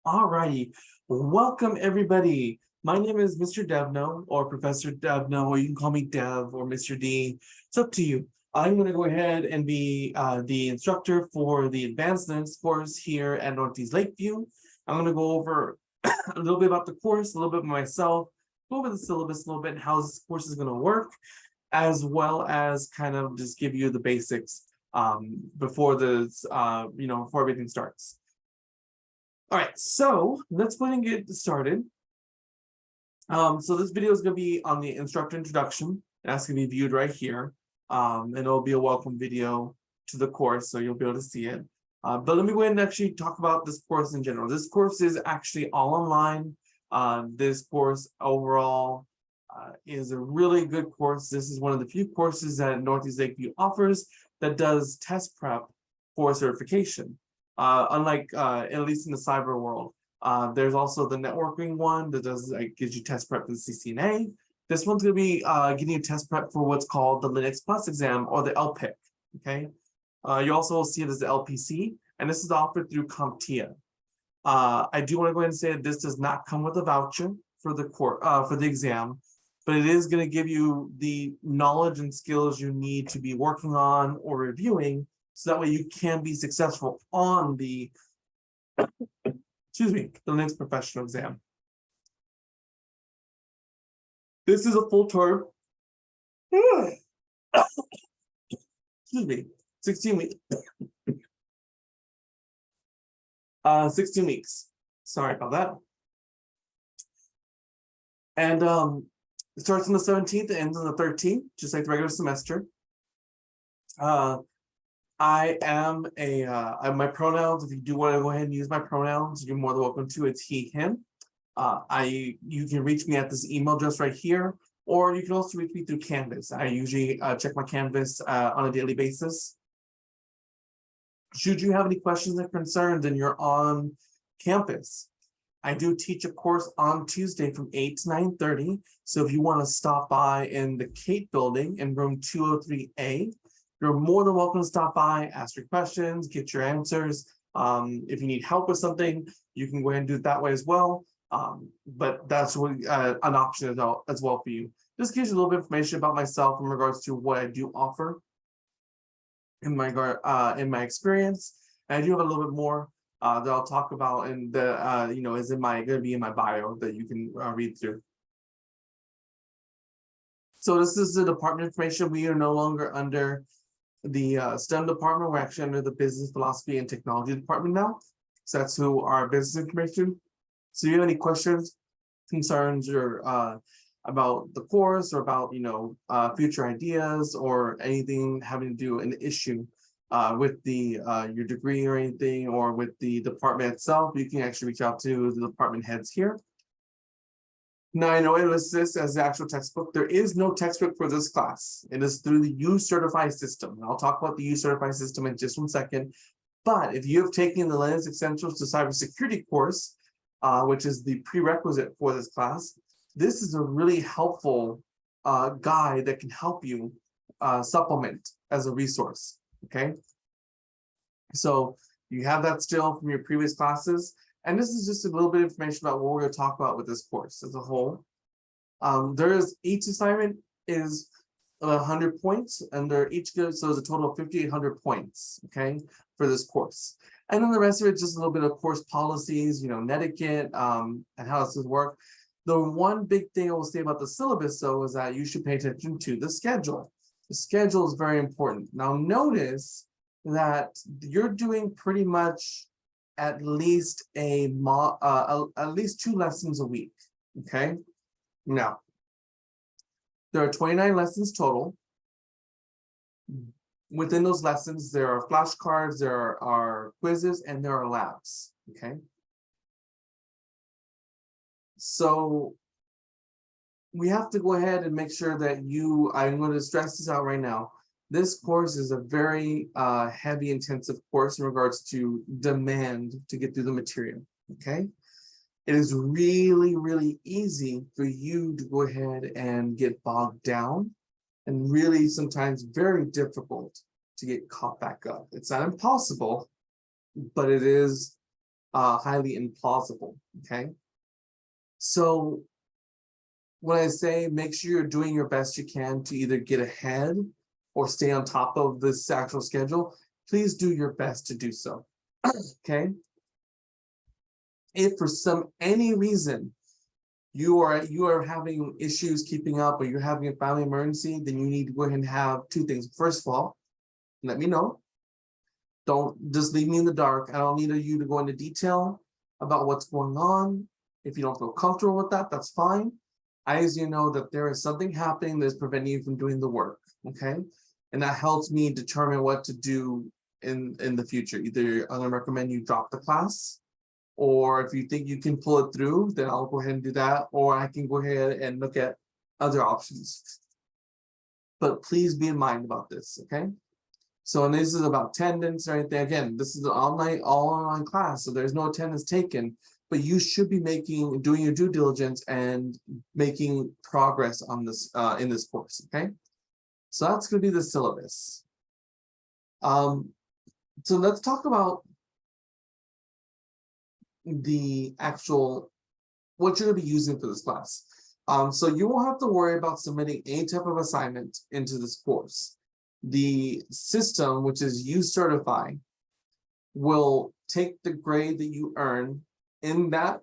Alrighty, welcome everybody. My name is Mr. Devno or Professor Devno, or you can call me Dev or Mr. D. It's up to you. I'm going to go ahead and be the instructor for the Advanced Linux course here at Northeast Lakeview. I'm going to go over a little bit about the course, a little bit about myself, go over the syllabus a little bit, and how this course is going to work, as well as kind of just give you the basics before before everything starts. All right, so let's go ahead and get started. So this video is going to be on the instructor introduction, and that's going to be viewed right here. And it'll be a welcome video to the course, so you'll be able to see it. But let me go ahead and actually talk about this course in general. This course is actually all online. This course overall is a really good course. This is one of the few courses that Northeast Lakeview offers that does test prep for certification. Unlike at least in the cyber world, there's also the networking one that does gives you test prep for the CCNA. This one's going to be getting you test prep for what's called the Linux Plus exam, or the LPIC. Okay, you also will see it as the LPC, and this is offered through CompTIA. I do want to go ahead and say that this does not come with a voucher for the exam, but it is going to give you the knowledge and skills you need to be working on or reviewing, so that way you can be successful on the, the Linux Professional exam. This is a full term. 16 weeks. 16 weeks. Sorry about that. And it starts on the 17th and ends on the 13th, just like the regular semester. I am my pronouns. If you do want to go ahead and use my pronouns, you're more than welcome to. It's he, him. You can reach me at this email address right here, or you can also reach me through Canvas. I usually check my Canvas on a daily basis. Should you have any questions or concerns and you're on campus, I do teach a course on Tuesday from 8 to 9:30. So if you want to stop by in the Kate building in room 203A, you're more than welcome to stop by, ask your questions, get your answers. If you need help with something, you can go ahead and do it that way as well. But that's what, an option as well for you. Just gives you a little bit of information about myself in regards to what I do offer in my experience. And I do have a little bit more that I'll talk about, and that is going to be in my bio that you can read through. So this is the department information. We are no longer under the STEM department. We're actually under the Business, Philosophy, and Technology department now. So that's who our business information. So if you have any questions, concerns, or about the course, or about future ideas, or anything having to do an issue with the your degree or anything, or with the department itself, you can actually reach out to the department heads here. Now, I know it lists this as the actual textbook. There is no textbook for this class. It is through the U-Certify system. And I'll talk about the U-Certify system in just 1 second. But if you have taken the Linux Essentials to Cybersecurity course, which is the prerequisite for this class, this is a really helpful guide that can help you supplement as a resource. Okay, so you have that still from your previous classes. And this is just a little bit of information about what we're going to talk about with this course as a whole. Each assignment is 100 points, and they're each good, so there's a total of 5,800 points, okay, for this course. And then the rest of it, just a little bit of course policies, netiquette, and how this does work. The one big thing I will say about the syllabus, though, is that you should pay attention to the schedule. The schedule is very important. Now, notice that you're doing pretty much at least at least 2 lessons a week. Okay. Now, there are 29 lessons total. Within those lessons, there are flashcards, there are quizzes, and there are labs. Okay. So we have to go ahead and make sure that I'm going to stress this out right now. This course is a very heavy, intensive course in regards to demand to get through the material, okay? It is really, really easy for you to go ahead and get bogged down, and really sometimes very difficult to get caught back up. It's not impossible, but it is highly implausible. Okay. So when I say make sure you're doing your best you can to either get ahead or stay on top of this actual schedule, please do your best to do so. Okay. If for any reason you are having issues keeping up or you're having a family emergency, then you need to go ahead and have two things. First of all, let me know. Don't just leave me in the dark. I don't need you to go into detail about what's going on. If you don't feel comfortable with that, that's fine. I as you know that there is something happening that's preventing you from doing the work. Okay. And that helps me determine what to do in the future. Either I'm gonna recommend you drop the class, or if you think you can pull it through, then I'll go ahead and do that, or I can go ahead and look at other options. But please be in mind about this, okay? So, and this is about attendance or anything. Again, this is an all online class, so there's no attendance taken, but you should be doing your due diligence and making progress on this in this course, okay? So that's gonna be the syllabus. So let's talk about the actual what you're going to be using for this class. So you won't have to worry about submitting any type of assignment into this course. The system, which is UCertify, will take the grade that you earn in that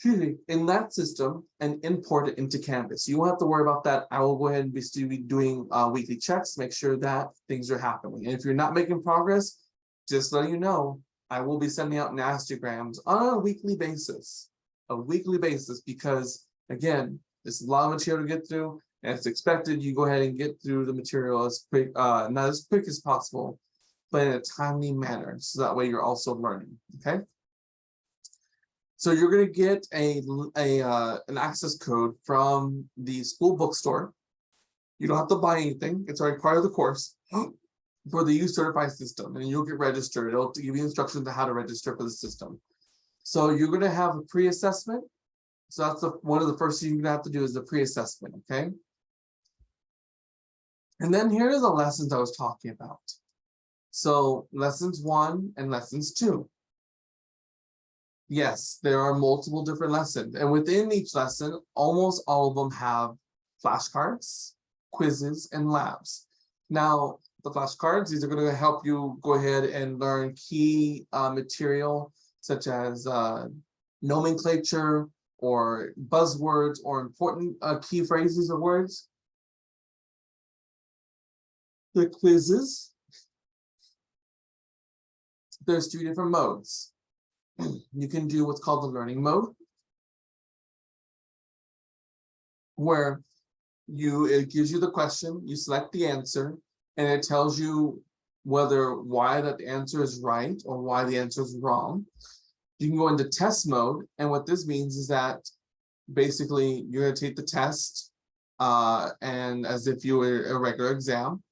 in that system and import it into Canvas. You won't have to worry about that. I will go ahead and be doing weekly checks, make sure that things are happening. And if you're not making progress, just let you know, I will be sending out Nastygrams on a weekly basis, because again, there's a lot of material to get through, and it's expected you go ahead and get through the material as quick, not as quick as possible, but in a timely manner, so that way you're also learning. Okay. So you're going to get an access code from the school bookstore. You don't have to buy anything; it's already part of the course. For the UCertify system, and you'll get registered. It'll give you instructions on how to register for the system. So you're going to have a pre-assessment. So that's one of the first things you're going to have to do is the pre-assessment, okay? And then here are the lessons I was talking about. So lessons 1 and lessons 2. Yes, there are multiple different lessons, and within each lesson, almost all of them have flashcards, quizzes, and labs. Now, the flashcards, these are going to help you go ahead and learn key material such as nomenclature or buzzwords or important key phrases or words. The quizzes, there's 3 different modes. You can do what's called the learning mode, where it gives you the question, you select the answer, and it tells you why that answer is right or why the answer is wrong. You can go into test mode, and what this means is that basically you're going to take the test and as if you were a regular exam.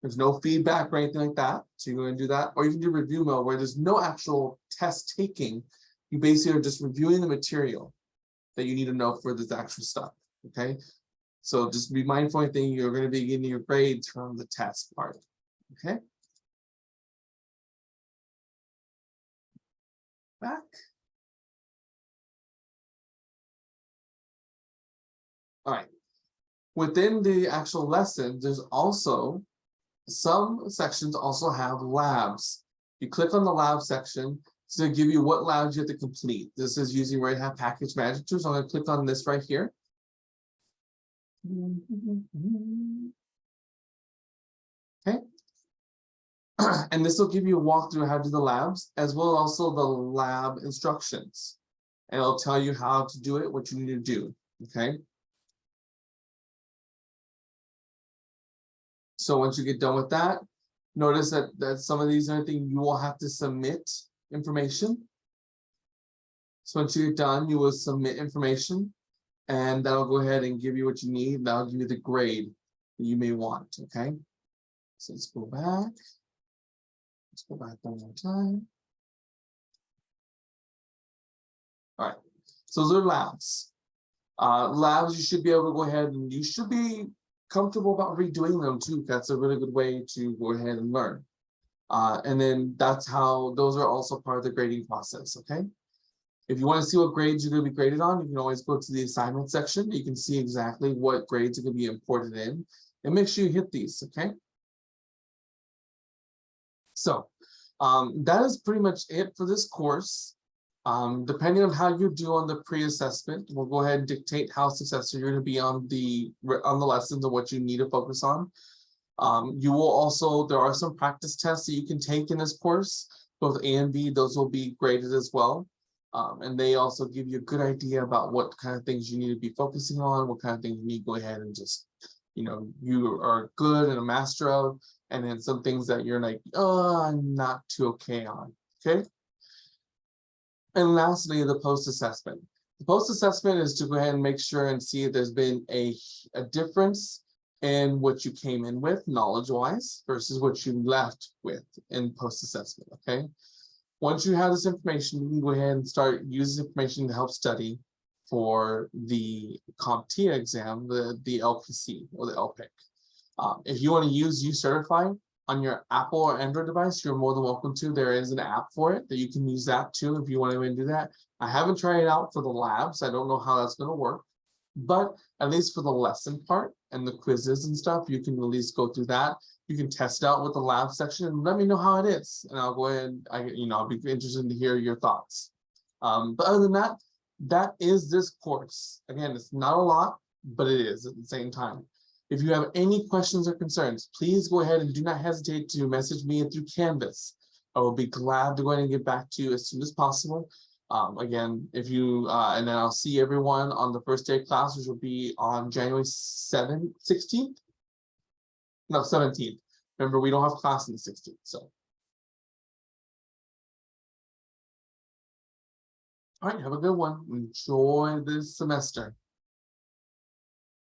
There's no feedback or anything like that, so you're going to do that. Or you can do review mode, where there's no actual test taking. You basically are just reviewing the material that you need to know for this actual stuff, okay? So just be mindful, I think you're going to be getting your grades from the test part, okay? Back. All right. Within the actual lesson, there's also some sections also have labs. You click on the lab section, it's going to give you what labs you have to complete. This is using Red Hat Package Manager, so I'm going to click on this right here. Okay. And this will give you a walkthrough how to do the labs, as well as also the lab instructions. And it'll tell you how to do it, what you need to do, okay? So once you get done with that, notice that some of these are things you will have to submit information. So once you get done, you will submit information, and that'll go ahead and give you what you need. That'll give you the grade that you may want, okay? So let's go back. Let's go back one more time. All right, so those are labs. Labs, you should be able to go ahead and you should be comfortable about redoing them too. That's a really good way to go ahead and learn. And then those are also part of the grading process, okay? If you want to see what grades you're going to be graded on, you can always go to the assignment section. You can see exactly what grades are going to be imported in, and make sure you hit these, okay? So that is pretty much it for this course. Depending on how you do on the pre-assessment, we'll go ahead and dictate how successful you're going to be on the lessons and what you need to focus on. You will also, there are some practice tests that you can take in this course, both A and B, those will be graded as well. And they also give you a good idea about what kind of things you need to be focusing on, what kind of things you need to go ahead and just, you are good and a master of, and then some things that you're like, oh, I'm not too okay on, okay? And lastly, the post-assessment. The post-assessment is to go ahead and make sure and see if there's been a difference in what you came in with knowledge-wise versus what you left with in post-assessment, okay? Once you have this information, you can go ahead and start using information to help study for the CompTIA exam, the LPC or the LPIC. If you want to use UCertify on your Apple or Android device, you're more than welcome to. There is an app for it that you can use that too if you want to do that. I haven't tried it out for the labs. I don't know how that's going to work, but at least for the lesson part and the quizzes and stuff, you can at least go through that. You can test it out with the lab section and let me know how it is. And I'll go ahead, I'll be interested to hear your thoughts. But other than that, that is this course. Again, it's not a lot, but it is at the same time. If you have any questions or concerns, please go ahead and do not hesitate to message me through Canvas. I will be glad to go ahead and get back to you as soon as possible. Again, if you, and then I'll see everyone on the first day of class, which will be on January 16th. No, 17th. Remember, we don't have class on the 16th, so. All right, have a good one. Enjoy this semester.